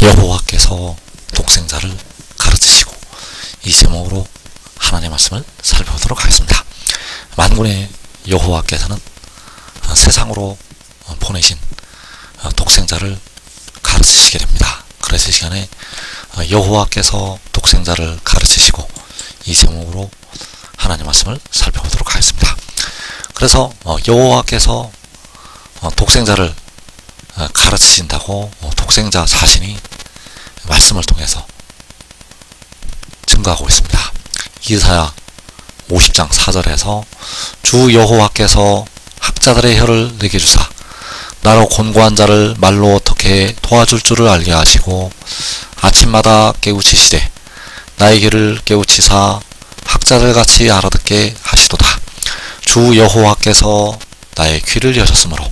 여호와께서 독생자를 가르치시고, 이 제목으로 하나님의 말씀을 살펴보도록 하겠습니다. 만군의 여호와께서는 세상으로 보내신 독생자를 가르치시게 됩니다. 그래서 이 시간에 여호와께서 독생자를 가르치시고, 이 제목으로 하나님의 말씀을 살펴보도록 하겠습니다. 그래서 여호와께서 독생자를 가르치신다고 독생자 자신이 말씀을 통해서 증거하고 있습니다. 이사야 50장 4절에서 주 여호와께서 학자들의 혀를 내게 주사 나로 곤고한 자를 말로 어떻게 도와줄 줄을 알게 하시고, 아침마다 깨우치시되 나의 귀를 깨우치사 학자들 같이 알아듣게 하시도다. 주 여호와께서 나의 귀를 여셨으므로.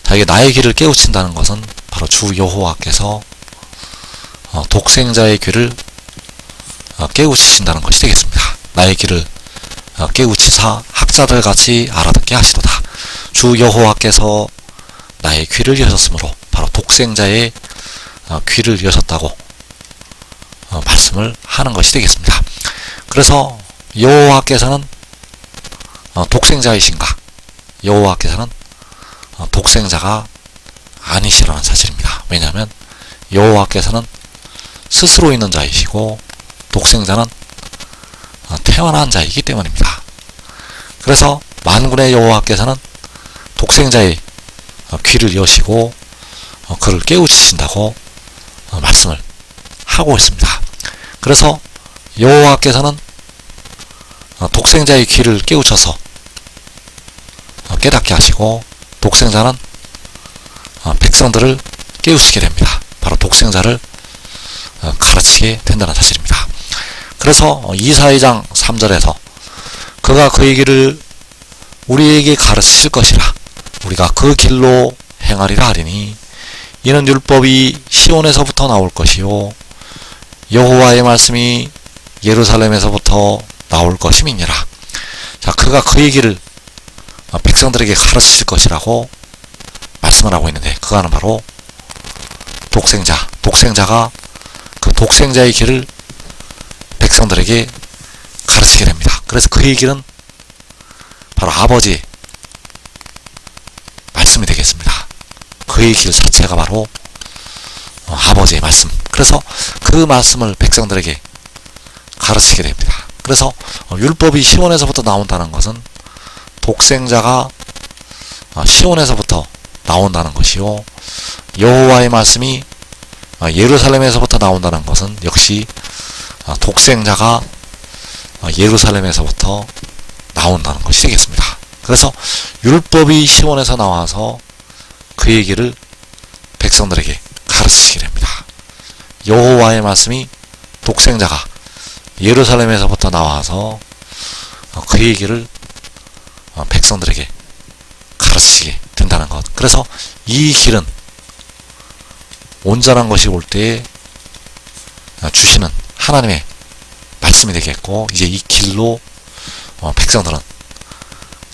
자, 이게 나의 귀를 깨우친다는 것은 바로 주 여호와께서 독생자의 귀를 깨우치신다는 것이 되겠습니다. 나의 귀를 깨우치사 학자들 같이 알아듣게 하시도다. 주 여호와께서 나의 귀를 여셨으므로, 바로 독생자의 귀를 여셨다고 말씀을 하는 것이 되겠습니다. 그래서 여호와께서는 독생자이신가? 여호와께서는 독생자가 아니시라는 사실입니다. 왜냐하면 여호와께서는 스스로 있는 자이시고 독생자는 태어난 자이기 때문입니다. 그래서 만군의 여호와께서는 독생자의 귀를 여시고 그를 깨우치신다고 말씀을 하고 있습니다. 그래서 여호와께서는 독생자의 귀를 깨우쳐서 깨닫게 하시고, 독생자는 백성들을 깨우치게 됩니다. 바로 독생자를 가르치게 된다는 사실입니다. 그래서 이사야 2장 3절에서 그가 그의 길을 우리에게 가르치실 것이라 우리가 그 길로 행하리라 하리니 이는 율법이 시온에서부터 나올 것이요 여호와의 말씀이 예루살렘에서부터 나올 것임이니라. 자, 그가 그의 길을 백성들에게 가르치실 것이라고 말씀을 하고 있는데, 그가는 바로 독생자가 그 독생자의 길을 백성들에게 가르치게 됩니다. 그래서 그의 길은 바로 아버지의 말씀이 되겠습니다. 그의 길 자체가 바로 아버지의 말씀. 그래서 그 말씀을 백성들에게 가르치게 됩니다. 그래서 율법이 시온에서부터 나온다는 것은 독생자가 시온에서부터 나온다는 것이요, 여호와의 말씀이 예루살렘에서부터 나온다는 것은 역시 독생자가 예루살렘에서부터 나온다는 것이 되겠습니다. 그래서 율법이 시온에서 나와서 그의 길을 백성들에게 가르치시게 됩니다. 여호와의 말씀이 독생자가 예루살렘에서부터 나와서 그의 길을 백성들에게 가르치게 된다는 것. 그래서 이 길은 온전한 것이 올 때에 주시는 하나님의 말씀이 되겠고, 이제 이 길로 백성들은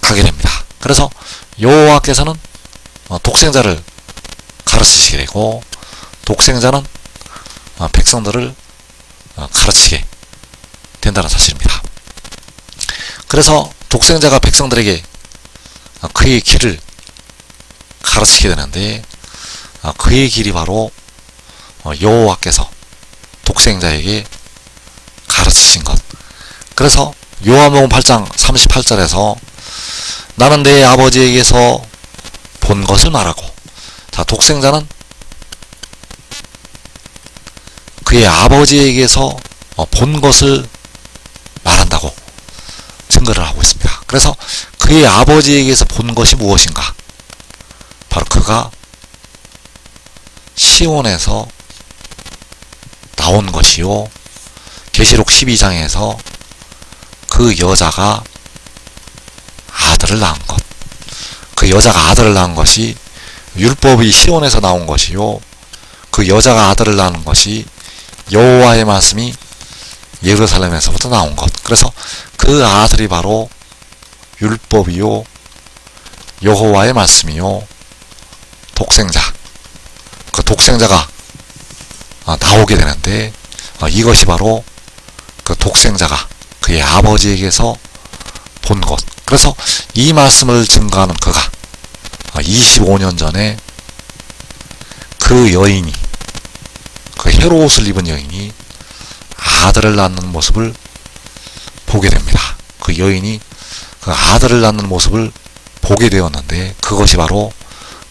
가게 됩니다. 그래서 여호와께서는 독생자를 가르치시게 되고, 독생자는 백성들을 가르치게 된다는 사실입니다. 그래서 독생자가 백성들에게 그의 길을 가르치게 되는데, 그의 길이 바로 여호와께서 독생자에게 가르치신 것. 그래서 요한복음 8장 38절에서 나는 내 아버지에게서 본 것을 말하고, 자, 독생자는 그의 아버지에게서 본 것을 말한다고 증거를 하고 있습니다. 그래서 그의 아버지에게서 본 것이 무엇인가? 바로 그가 시온에서 나온 것이요, 계시록 12장에서 그 여자가 아들을 낳은 것, 그 여자가 아들을 낳은 것이 율법이 시온에서 나온 것이요, 그 여자가 아들을 낳은 것이 여호와의 말씀이 예루살렘에서부터 나온 것. 그래서 그 아들이 바로 율법이요 여호와의 말씀이요 독생자, 그 독생자가 나오게 되는데, 이것이 바로 그 독생자가 그의 아버지에게서 본 것. 그래서 이 말씀을 증거하는 그가 25년 전에 그 여인이, 그 헤롯을 입은 여인이 아들을 낳는 모습을 보게 됩니다. 그 여인이 그 아들을 낳는 모습을 보게 되었는데, 그것이 바로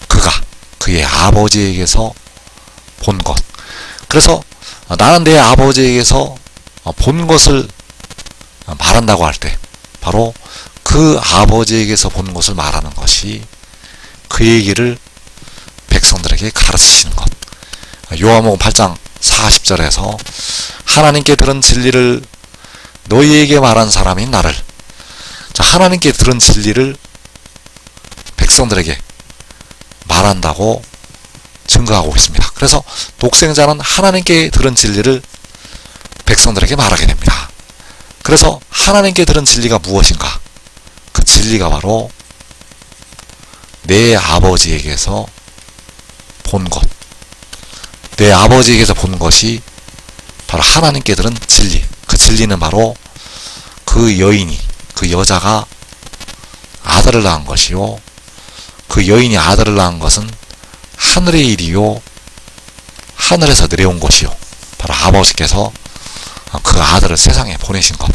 그가 그의 아버지에게서 본 것. 그래서 나는 내 아버지에게서 본 것을 말한다고 할 때, 바로 그 아버지에게서 본 것을 말하는 것이 그 얘기를 백성들에게 가르치시는 것. 요한복음 8장 40절에서 하나님께 들은 진리를 너희에게 말한 사람인 나를, 하나님께 들은 진리를 백성들에게 말한다고 증거하고 있습니다. 그래서 독생자는 하나님께 들은 진리를 백성들에게 말하게 됩니다. 그래서 하나님께 들은 진리가 무엇인가? 그 진리가 바로 내 아버지에게서 본 것. 내 아버지에게서 본 것이 바로 하나님께 들은 진리. 그 진리는 바로 그 여인이, 그 여자가 아들을 낳은 것이요, 그 여인이 아들을 낳은 것은 하늘의 일이요, 하늘에서 내려온 것이요, 바로 아버지께서 그 아들을 세상에 보내신 것.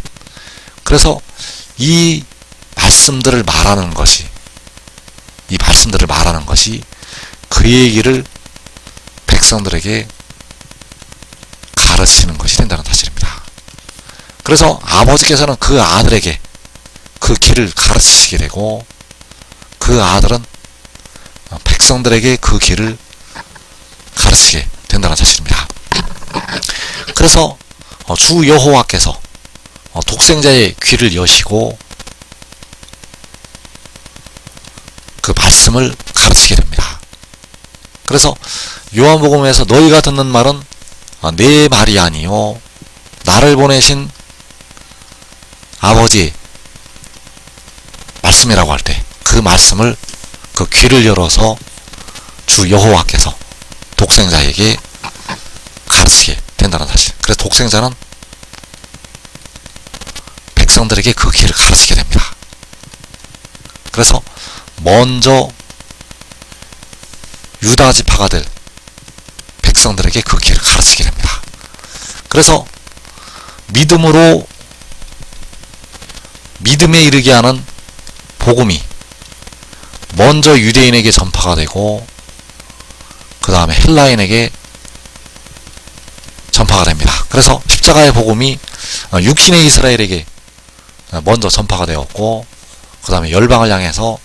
그래서 이 말씀들을 말하는 것이, 그 얘기를 백성들에게 가르치는 것이 된다는 사실입니다. 그래서 아버지께서는 그 아들에게 그 길을 가르치시게 되고, 그 아들은 백성들에게 그 길을 가르치게 된다는 사실입니다. 그래서 주 여호와께서 독생자의 귀를 여시고 그 말씀을 가르치게 됩니다. 그래서 요한복음에서 너희가 듣는 말은 내 말이 아니요 나를 보내신 아버지의 말씀이라고 할 때, 그 말씀을, 그 귀를 열어서 주 여호와께서 독생자에게 가르치게 된다는 사실. 그래서 독생자는 백성들에게 그 길을 가르치게 됩니다. 그래서 먼저 유다 지파가 될 백성들에게 그 길을 가르치게 됩니다. 그래서 믿음에 이르게 하는 복음이 먼저 유대인에게 전파가 되고, 그 다음에 헬라인에게 전파가 됩니다. 그래서 십자가의 복음이 육신의 이스라엘에게 먼저 전파가 되었고, 그 다음에 열방을 향해서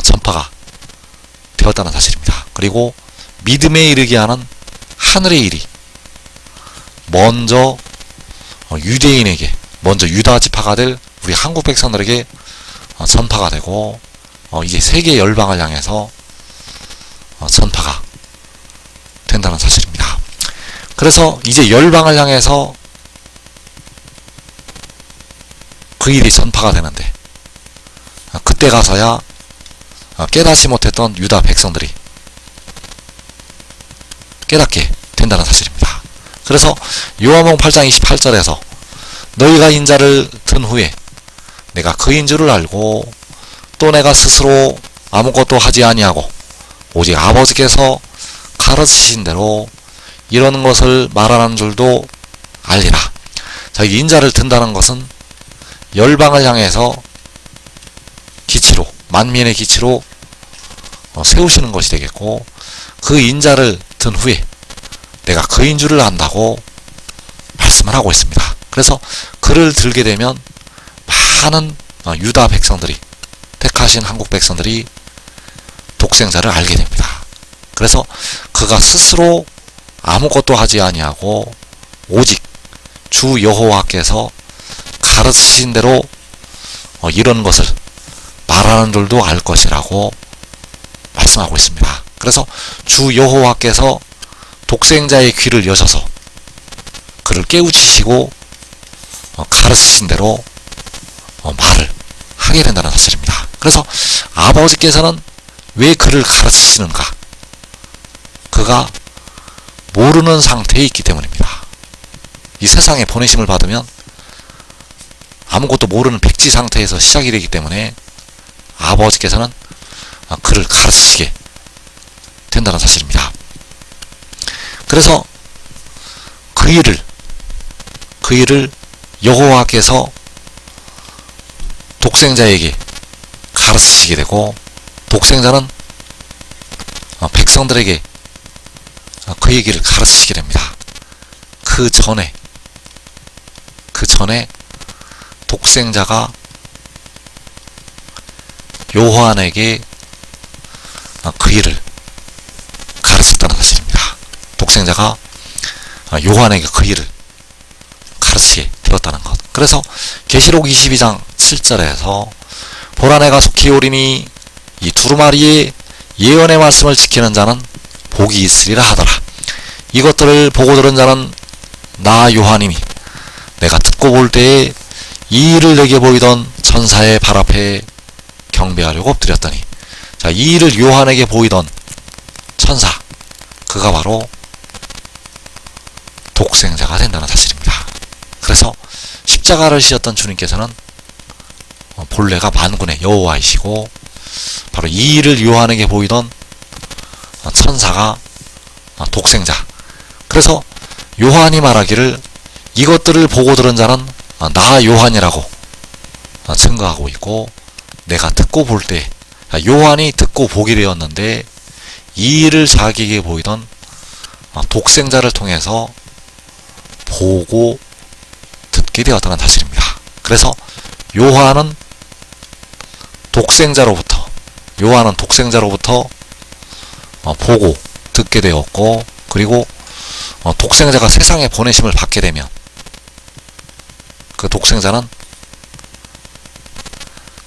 전파가 되었다는 사실입니다. 그리고 믿음에 이르게 하는 하늘의 일이 먼저 유대인에게, 먼저 유다 지파가 될 우리 한국 백성들에게 전파가 되고, 이제 세계 열방을 향해서 전파가 된다는 사실입니다. 그래서 이제 열방을 향해서 그 일이 전파가 되는데, 그때 가서야 깨닫지 못했던 유다 백성들이 깨닫게 된다는 사실입니다. 그래서 요한복음 8장 28절에서 너희가 인자를 든 후에 내가 그인 줄을 알고 또 내가 스스로 아무것도 하지 아니하고 오직 아버지께서 가르치신 대로 이런 것을 말하는 줄도 알리라. 자, 인자를 든다는 것은 열방을 향해서 기치로, 만민의 기치로 세우시는 것이 되겠고, 그 인자를 든 후에 내가 그인 줄을 안다고 말씀을 하고 있습니다. 그래서 그를 들게 되면 많은 유다 백성들이, 택하신 한국 백성들이 독생자를 알게 됩니다. 그래서 그가 스스로 아무것도 하지 아니하고 오직 주 여호와께서 가르치신 대로 이런 것을 말하는 줄도 알 것이라고 말씀하고 있습니다. 그래서 주 여호와께서 독생자의 귀를 여셔서 그를 깨우치시고 가르치신 대로 말을 하게 된다는 사실입니다. 그래서 아버지께서는 왜 그를 가르치시는가? 그가 모르는 상태에 있기 때문입니다. 이 세상에 보내심을 받으면 아무것도 모르는 백지 상태에서 시작이 되기 때문에 아버지께서는 그를 가르치시게 된다는 사실입니다. 그래서 그 일을 여호와께서 독생자에게 가르치시게 되고, 독생자는 백성들에게 그 얘기를 가르치시게 됩니다. 그 전에 독생자가 요한에게 그 일을 가르쳤다는 사실입니다. 독생자가 요한에게 그 일을 가르치게 되었다는 것. 그래서 계시록 22장 7절에서 보라 내가 속히 오리니 이 두루마리의 예언의 말씀을 지키는 자는 복이 있으리라 하더라. 이것들을 보고 들은 자는 나 요한이니 내가 듣고 볼 때에 이 일을 내게 보이던 천사의 발 앞에 경배하려고 엎드렸더니, 자, 이 일을 요한에게 보이던 천사, 그가 바로 독생자가 된다는 사실입니다. 그래서 십자가를 지었던 주님께서는 본래가 만군의 여호와이시고, 바로 이 일을 요한에게 보이던 천사가 독생자. 그래서 요한이 말하기를 이것들을 보고 들은 자는 나 요한이라고 증거하고 있고, 내가 듣고 볼 때, 요한이 듣고 보게 되었는데 이 일을 자기에게 보이던 독생자를 통해서 보고 듣게 되었다는 사실입니다. 그래서 요한은 독생자로부터 보고 듣게 되었고, 그리고 독생자가 세상에 보내심을 받게 되면 그 독생자는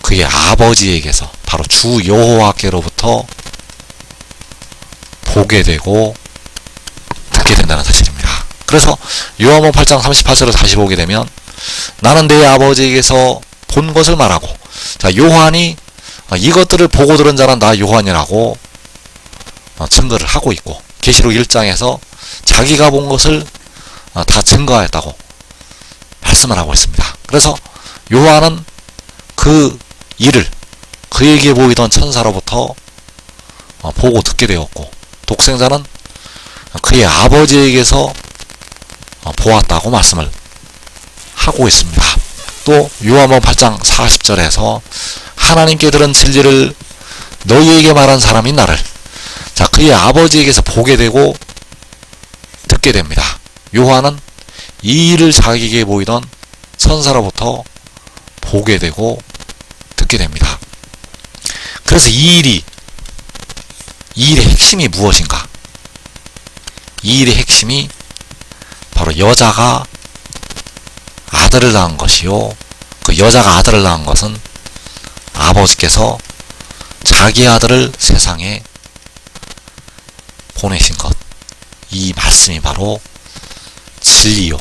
그의 아버지에게서, 바로 주 여호와께로부터 보게 되고 듣게 된다는 사실입니다. 그래서 요한복음 8장 38절을 다시 보게 되면 나는 내 아버지에게서 본 것을 말하고, 자, 요한이 이것들을 보고 들은 자는 나 요한이라고 증거를 하고 있고, 계시록 1장에서 자기가 본 것을 다 증거하였다고 말씀을 하고 있습니다. 그래서 요한은 그 일을 그에게 보이던 천사로부터 보고 듣게 되었고, 독생자는 그의 아버지에게서 보았다고 말씀을 하고 있습니다. 또 요한복음 8장 40절에서 하나님께 들은 진리를 너희에게 말한 사람이 나를, 자, 그의 아버지에게서 보게 되고 듣게 됩니다. 요한은 이 일을 자기에게 보이던 천사로부터 보게 되고 듣게 됩니다. 그래서 이 일의 핵심이 무엇인가? 이 일의 핵심이 바로 여자가 아들을 낳은 것이요, 그 여자가 아들을 낳은 것은 아버지께서 자기 아들을 세상에 보내신 것, 이 말씀이 바로 진리요,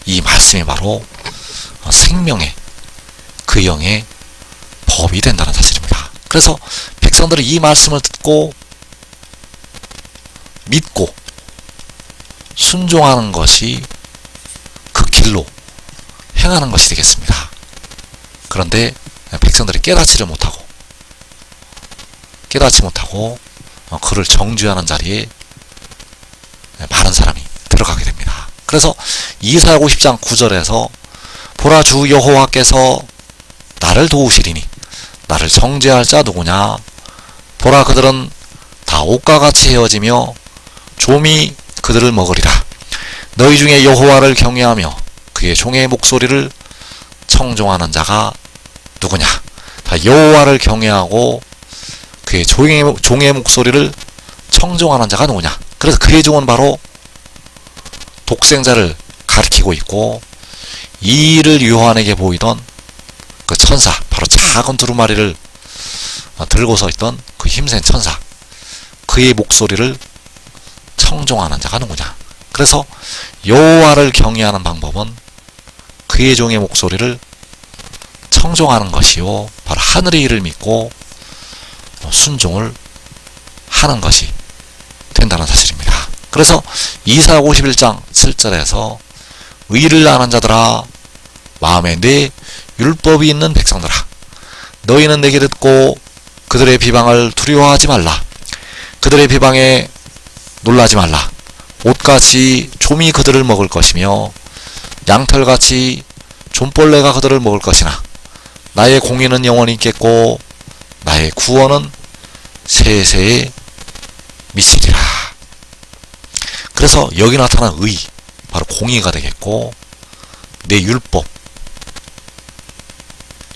이 말씀이 바로 생명의 그 영의 법이 된다는 사실입니다. 그래서 백성들은 이 말씀을 듣고 믿고 순종하는 것이 그 길로 행하는 것이 되겠습니다. 그런데 백성들이 깨닫지 못하고 그를 정죄하는 자리에 많은 사람이 들어가게 됩니다. 그래서 이사야 50장 9절에서 보라 주 여호와께서 나를 도우시리니 나를 정죄할 자 누구냐? 보라 그들은 다 옷과 같이 헤어지며 좀이 그들을 먹으리라. 너희 중에 여호와를 경외하며 그의 종의 목소리를 청종하는 자가 누구냐? 다 여호와를 경외하고 그의 종의 목소리를 청종하는 자가 누구냐? 그래서 그의 종은 바로 독생자를 가리키고 있고, 이 일을 요한에게 보이던 그 천사, 바로 작은 두루마리를 들고 서 있던 그 힘센 천사, 그의 목소리를 청종하는 자가 누구냐? 그래서 여호와를 경외하는 방법은 그의 종의 목소리를 청종하는 것이요, 바로 하늘의 일을 믿고 순종을 하는 것이 된다는 사실입니다. 그래서 이사야 51장 7절에서 의를 아는 자들아 마음에 내 율법이 있는 백성들아 너희는 내게 듣고 그들의 비방을 두려워하지 말라. 그들의 비방에 놀라지 말라. 옷같이 좀이 그들을 먹을 것이며 양털같이 좀벌레가 그들을 먹을 것이나 나의 공의는 영원히 있겠고 나의 구원은 세세에 미치리라. 그래서 여기 나타난 의, 바로 공의가 되겠고 내 율법,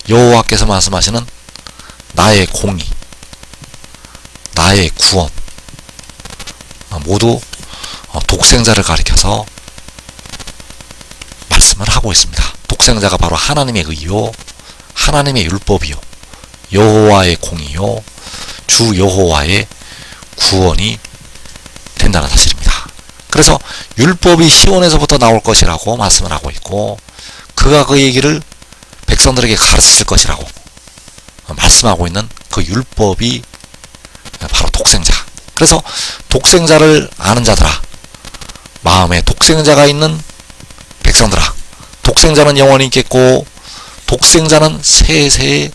여호와께서 말씀하시는 나의 공의, 나의 구원, 모두 독생자를 가리켜서 말씀을 하고 있습니다. 독생자가 바로 하나님의 의요, 하나님의 율법이요, 여호와의 공의요, 주 여호와의 구원이 된다는 사실입니다. 그래서 율법이 시온에서부터 나올 것이라고 말씀을 하고 있고 그가 그 얘기를 백성들에게 가르칠 것이라고 말씀하고 있는 그 율법이 바로 독생자. 그래서 독생자를 아는 자들아 마음에 독생자가 있는 백성들아 독생자는 영원히 있겠고 독생자는 세세에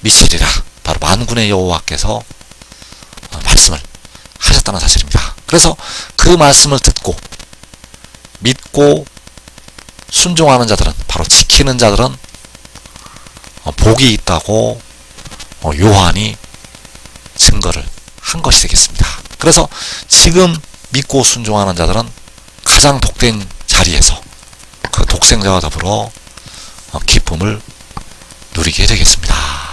미치리라. 바로 만군의 여호와께서 말씀을 하셨다는 사실입니다. 그래서 그 말씀을 듣고 믿고 순종하는 자들은, 바로 지키는 자들은 복이 있다고 요한이 증거를 한 것이 되겠습니다. 그래서 지금 믿고 순종하는 자들은 가장 복된 자리에서 그 독생자와 더불어 기쁨을 누리게 되겠습니다.